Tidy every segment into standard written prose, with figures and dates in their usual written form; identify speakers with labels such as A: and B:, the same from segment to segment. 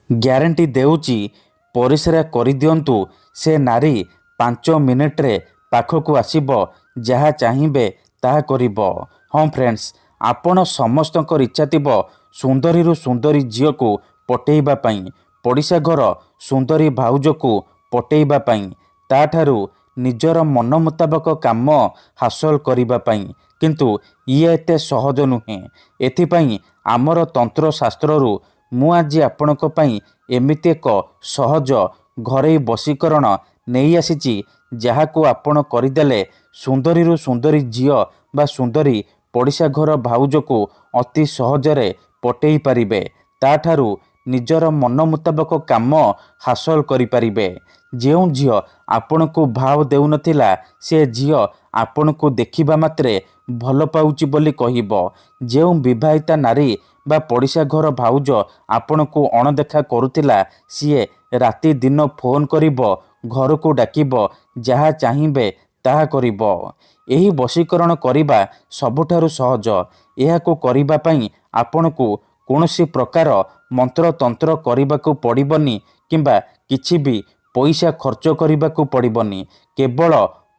A: Guarantee ଦେଉଛି ପରିସ୍ରା କରିଦିଅନ୍ତୁ, ସେ ନାରୀ 5 ମିନିଟ୍ରେ ପାଖକୁ ଆସିବ, ଯାହା ଚାହିଁବେ ତାହା କରିବ। ହଁ ଫ୍ରେଣ୍ଡସ୍, ଆପଣ ସମସ୍ତଙ୍କର ଇଚ୍ଛା ଥିବ ସୁନ୍ଦରୀରୁ ସୁନ୍ଦରୀ ଝିଅକୁ ପଟେଇବା ପାଇଁ, ପଡ଼ିଶା ଘର ସୁନ୍ଦରୀ ଭାଉଜକୁ ପଟେଇବା ପାଇଁ, ତାଠାରୁ ନିଜର ମନ ମୁତାବକ କାମ ହାସଲ କରିବା ପାଇଁ। କିନ୍ତୁ ଇଏ ଏତେ ସହଜ ନୁହେଁ। ଏଥିପାଇଁ ଆମର ତନ୍ତ୍ରଶାସ୍ତ୍ରରୁ ମୁଁ ଆଜି ଆପଣଙ୍କ ପାଇଁ ଏମିତି ଏକ ସହଜ ଘରୋଇ ବଶୀକରଣ ନେଇ ଆସିଛି, ଯାହାକୁ ଆପଣ କରିଦେଲେ ସୁନ୍ଦରୀରୁ ସୁନ୍ଦରୀ ଝିଅ ବା ସୁନ୍ଦରୀ ପଡ଼ିଶା ଘର ଭାଉଜକୁ ଅତି ସହଜରେ ପଟେଇ ପାରିବେ, ତାଠାରୁ ନିଜର ମନ ମୁତାବକ କାମ ହାସଲ କରିପାରିବେ। ଯେଉଁ ଝିଅ ଆପଣଙ୍କୁ ଭାव ଦେଉନଥିଲା, ସେ ଝିଅ ଆପଣଙ୍କୁ ଦେଖିବା ମାତ୍ରେ ଭଲ ପାଉଛି ବୋଲି କହିବ। ଯେଉଁ ବିବାହିତା ନାରୀ ବା ପଡ଼ିଶା ଘର ଭାଉଜ ଆପଣଙ୍କୁ ଅଣଦେଖା କରୁଥିଲା, ସିଏ ରାତି ଦିନ ଫୋନ୍ କରିବ, ଘରକୁ ଡାକିବ, ଯାହା ଚାହିଁବେ ତାହା କରିବ। ଏହି ବଶୀକରଣ କରିବା ସବୁଠାରୁ ସହଜ। ଏହାକୁ କରିବା ପାଇଁ ଆପଣଙ୍କୁ କୌଣସି ପ୍ରକାର ମନ୍ତ୍ରତନ୍ତ୍ର କରିବାକୁ ପଡ଼ିବନି କିମ୍ବା କିଛି ବି ପଇସା ଖର୍ଚ୍ଚ କରିବାକୁ ପଡ଼ିବନି। କେବଳ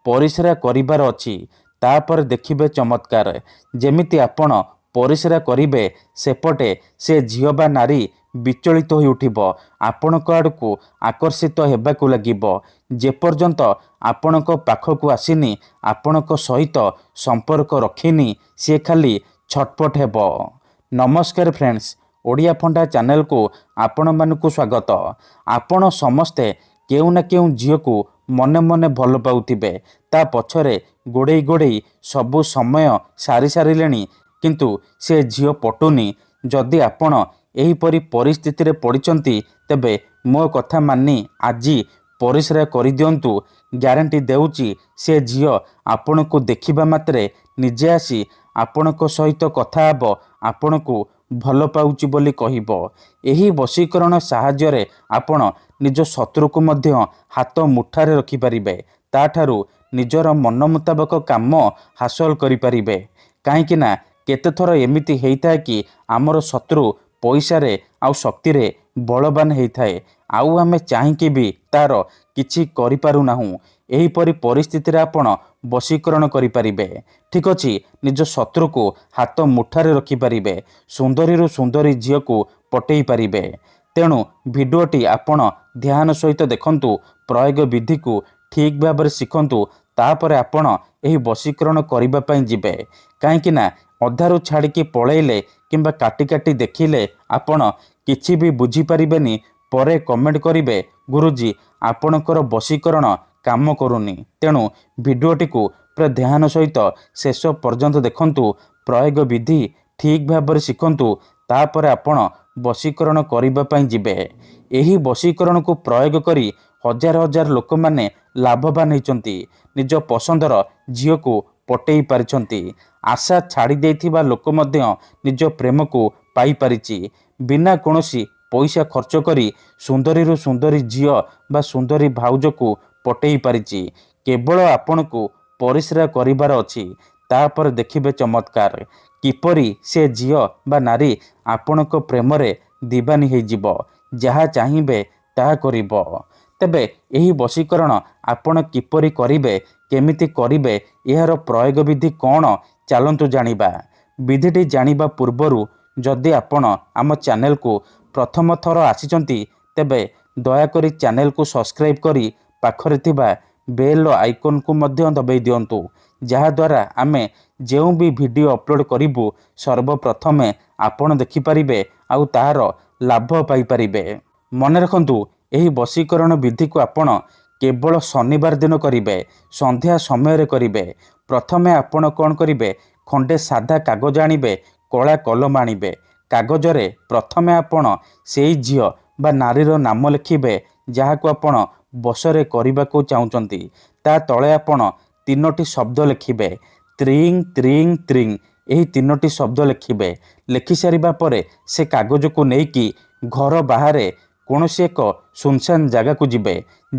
A: ପରିସ୍ରା କରିବାର ଅଛି। ତାପରେ ଦେଖିବେ ଚମତ୍କାର। ଯେମିତି ଆପଣ ପରିସ୍ରା କରିବେ, ସେପଟେ ସେ ଝିଅ ବା ନାରୀ ବିଚଳିତ ହୋଇ ଉଠିବ, ଆପଣଙ୍କ ଆଡ଼କୁ ଆକର୍ଷିତ ହେବାକୁ ଲାଗିବ। ଯେପର୍ଯ୍ୟନ୍ତ ଆପଣଙ୍କ ପାଖକୁ ଆସିନି, ଆପଣଙ୍କ ସହିତ ସମ୍ପର୍କ ରଖିନି, ସେ ଖାଲି ଛଟପଟ ହେବ। ନମସ୍କାର ଫ୍ରେଣ୍ଡସ୍, ଓଡ଼ିଆ ଫଣ୍ଡା ଚ୍ୟାନେଲକୁ ଆପଣମାନଙ୍କୁ ସ୍ୱାଗତ। ଆପଣ ସମସ୍ତେ କେଉଁ ନା କେଉଁ ଝିଅକୁ ମନେ ମନେ ଭଲ ପାଉଥିବେ। ତା ପଛରେ ଗୋଡ଼େଇ ଗୋଡ଼େଇ ସବୁ ସମୟ ସାରି ସାରିଲେଣି, କିନ୍ତୁ ସେ ଝିଅ ପଟୁନି। ଯଦି ଆପଣ ଏହିପରି ପରିସ୍ଥିତିରେ ପଡ଼ିଛନ୍ତି, ତେବେ ମୋ କଥା ମାନି ଆଜି ପରିସ୍ରା କରିଦିଅନ୍ତୁ। ଗ୍ୟାରେଣ୍ଟି ଦେଉଛି ସେ ଝିଅ ଆପଣଙ୍କୁ ଦେଖିବା ମାତ୍ରେ ନିଜେ ଆସି ଆପଣଙ୍କ ସହିତ କଥା ହେବ, ଆପଣଙ୍କୁ ଭଲ ପାଉଛି ବୋଲି କହିବ। ଏହି ବଶୀକରଣ ସାହାଯ୍ୟରେ ଆପଣ ନିଜ ଶତ୍ରୁକୁ ମଧ୍ୟ ହାତ ମୁଠାରେ ରଖିପାରିବେ, ତାଠାରୁ ନିଜର ମନ ମୁତାବକ କାମ ହାସଲ କରିପାରିବେ। କାହିଁକି ନା କେତେଥର ଏମିତି ହେଇଥାଏ କି ଆମର ଶତ୍ରୁ ପଇସାରେ ଆଉ ଶକ୍ତିରେ ବଳବାନ ହେଇଥାଏ, ଆଉ ଆମେ ଚାହିଁକି ବି ତାର କିଛି କରିପାରୁନାହୁଁ। ଏହିପରି ପରିସ୍ଥିତିରେ ଆପଣ ବଶୀକରଣ କରିପାରିବେ। ଠିକ୍ ଅଛି, ନିଜ ଶତ୍ରୁକୁ ହାତ ମୁଠାରେ ରଖିପାରିବେ, ସୁନ୍ଦରୀରୁ ସୁନ୍ଦରୀ ଝିଅକୁ ପଟେଇ ପାରିବେ। ତେଣୁ ଭିଡ଼ିଓଟି ଆପଣ ଧ୍ୟାନ ସହିତ ଦେଖନ୍ତୁ, ପ୍ରୟୋଗ ବିଧିକୁ ଠିକ୍ ଭାବରେ ଶିଖନ୍ତୁ, ତାପରେ ଆପଣ ଏହି ବଶୀକରଣ କରିବା ପାଇଁ ଯିବେ। କାହିଁକି ନା ଅଧାରୁ ଛାଡ଼ିକି ପଳେଇଲେ କିମ୍ବା କାଟି କାଟି ଦେଖିଲେ ଆପଣ କିଛି ବି ବୁଝିପାରିବେନି। ପରେ କମେଣ୍ଟ କରିବେ, ଗୁରୁଜୀ ଆପଣଙ୍କର ବଶୀକରଣ କାମ କରୁନି। ତେଣୁ ଭିଡ଼ିଓଟିକୁ ପୁରା ଧ୍ୟାନ ସହିତ ଶେଷ ପର୍ଯ୍ୟନ୍ତ ଦେଖନ୍ତୁ, ପ୍ରୟୋଗ ବିଧି ଠିକ୍ ଭାବରେ ଶିଖନ୍ତୁ, ତାପରେ ଆପଣ ବଶୀକରଣ କରିବା ପାଇଁ ଯିବେ। ଏହି ବଶୀକରଣକୁ ପ୍ରୟୋଗ କରି ହଜାର ହଜାର ଲୋକମାନେ ଲାଭବାନ ହେଇଛନ୍ତି, ନିଜ ପସନ୍ଦର ଝିଅକୁ ପଟେଇ ପାରିଛନ୍ତି। ଆଶା ଛାଡ଼ି ଦେଇଥିବା ଲୋକ ମଧ୍ୟ ନିଜ ପ୍ରେମକୁ ପାଇପାରିଛି। ବିନା କୌଣସି ପଇସା ଖର୍ଚ୍ଚ କରି ସୁନ୍ଦରୀରୁ ସୁନ୍ଦରୀ ଝିଅ ବା ସୁନ୍ଦରୀ ଭାଉଜକୁ ପଟେଇ ପାରିଛି। କେବଳ ଆପଣଙ୍କୁ ପରିସ୍ରା କରିବାର ଅଛି। ତାପରେ ଦେଖିବେ ଚମତ୍କାର, କିପରି ସେ ଝିଅ ବା ନାରୀ ଆପଣଙ୍କ ପ୍ରେମରେ ଦିବାନୀ ହେଇଯିବ, ଯାହା ଚାହିଁବେ ତାହା କରିବ। ତେବେ ଏହି ବଶୀକରଣ ଆପଣ କିପରି କରିବେ, କେମିତି କରିବେ, ଏହାର ପ୍ରୟୋଗ ବିଧି କ'ଣ, ଚାଲନ୍ତୁ ଜାଣିବା। ବିଧିଟି ଜାଣିବା ପୂର୍ବରୁ ଯଦି ଆପଣ ଆମ ଚ୍ୟାନେଲକୁ ପ୍ରଥମ ଥର ଆସିଛନ୍ତି, ତେବେ ଦୟାକରି ଚ୍ୟାନେଲକୁ ସବସ୍କ୍ରାଇବ୍ କରି ପାଖରେ ଥିବା ବେଲ୍ ଆଇକନ୍କୁ ମଧ୍ୟ ଦବାଇ ଦିଅନ୍ତୁ, ଯାହାଦ୍ୱାରା ଆମେ ଯେଉଁ ବି ଭିଡ଼ିଓ ଅପଲୋଡ଼ କରିବୁ ସର୍ବପ୍ରଥମେ ଆପଣ ଦେଖିପାରିବେ ଆଉ ତାହାର ଲାଭ ପାଇପାରିବେ। ମନେ ରଖନ୍ତୁ, ଏହି ବଶୀକରଣ ବିଧିକୁ ଆପଣ କେବଳ ଶନିବାର ଦିନ କରିବେ, ସନ୍ଧ୍ୟା ସମୟରେ କରିବେ। ପ୍ରଥମେ ଆପଣ କ'ଣ କରିବେ, ଖଣ୍ଡେ ସାଧା କାଗଜ ଆଣିବେ, କଳା କଲମ ଆଣିବେ। କାଗଜରେ ପ୍ରଥମେ ଆପଣ ସେଇ ଝିଅ ବା ନାରୀର ନାମ ଲେଖିବେ, ଯାହାକୁ ଆପଣ ବଶରେ କରିବାକୁ ଚାହୁଁଛନ୍ତି। ତା ତଳେ ଆପଣ 3ଟି ଶବ୍ଦ ଲେଖିବେ, ତ୍ରିଂ ତ୍ରିଂ ତ୍ରିଂ। ଏହି 3ଟି ଶବ୍ଦ ଲେଖିବେ। ଲେଖିସାରିବା ପରେ ସେ କାଗଜକୁ ନେଇକି ଘର ବାହାରେ କୌଣସି ଏକ ସୁନସାନ ଜାଗାକୁ ଯିବେ,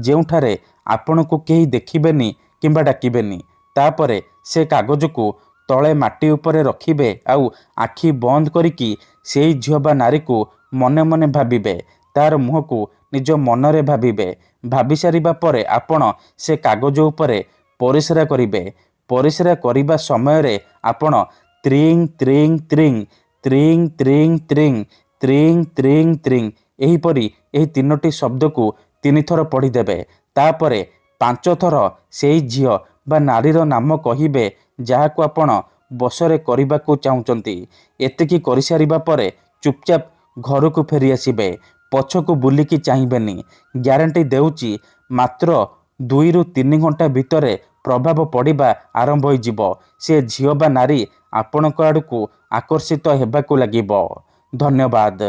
A: ଯେଉଁଠାରେ ଆପଣଙ୍କୁ କେହି ଦେଖିବେନି କିମ୍ବା ଡାକିବେନି। ତାପରେ ସେ କାଗଜକୁ ତଳେ ମାଟି ଉପରେ ରଖିବେ, ଆଉ ଆଖି ବନ୍ଦ କରିକି ସେଇ ଝିଅ ବା ନାରୀକୁ ମନେ ମନେ ଭାବିବେ। ତାର ମୁହଁକୁ ନିଜ ମନରେ ଭାବିବେ। ଭାବି ସାରିବା ପରେ ଆପଣ ସେ କାଗଜ ଉପରେ ପରିସ୍ରା କରିବେ। ପରିସ୍ରା କରିବା ସମୟରେ ଆପଣ ତ୍ରିଂ ତ୍ରିଂ ତ୍ରିଂ ତ୍ରିଂ ତ୍ରିଂ ତ୍ରିଂ ତ୍ରିଂ ତ୍ରିଂ ତ୍ରିଂ ଏହିପରି ଏହି 3ଟି ଶବ୍ଦକୁ 3 ଥର ପଢ଼ିଦେବେ। ତାପରେ 5 ଥର ସେଇ ଝିଅ ବା ନାରୀର ନାମ କହିବେ ଯାହାକୁ ଆପଣ ବଶରେ କରିବାକୁ ଚାହୁଁଛନ୍ତି। ଏତିକି କରିସାରିବା ପରେ ଚୁପଚାପ ଘରକୁ ଫେରି ଆସିବେ। ପଛକୁ ବୁଲିକି ଚାହିଁବେନି। ଗ୍ୟାରେଣ୍ଟି ଦେଉଛି ମାତ୍ର 2ରୁ 3 ଘଣ୍ଟା ଭିତରେ ପ୍ରଭାବ ପଡ଼ିବା ଆରମ୍ଭ ହୋଇଯିବ। ସେ ଝିଅ ବା ନାରୀ ଆପଣଙ୍କ ଆଡ଼କୁ ଆକର୍ଷିତ ହେବାକୁ ଲାଗିବ। ଧନ୍ୟବାଦ।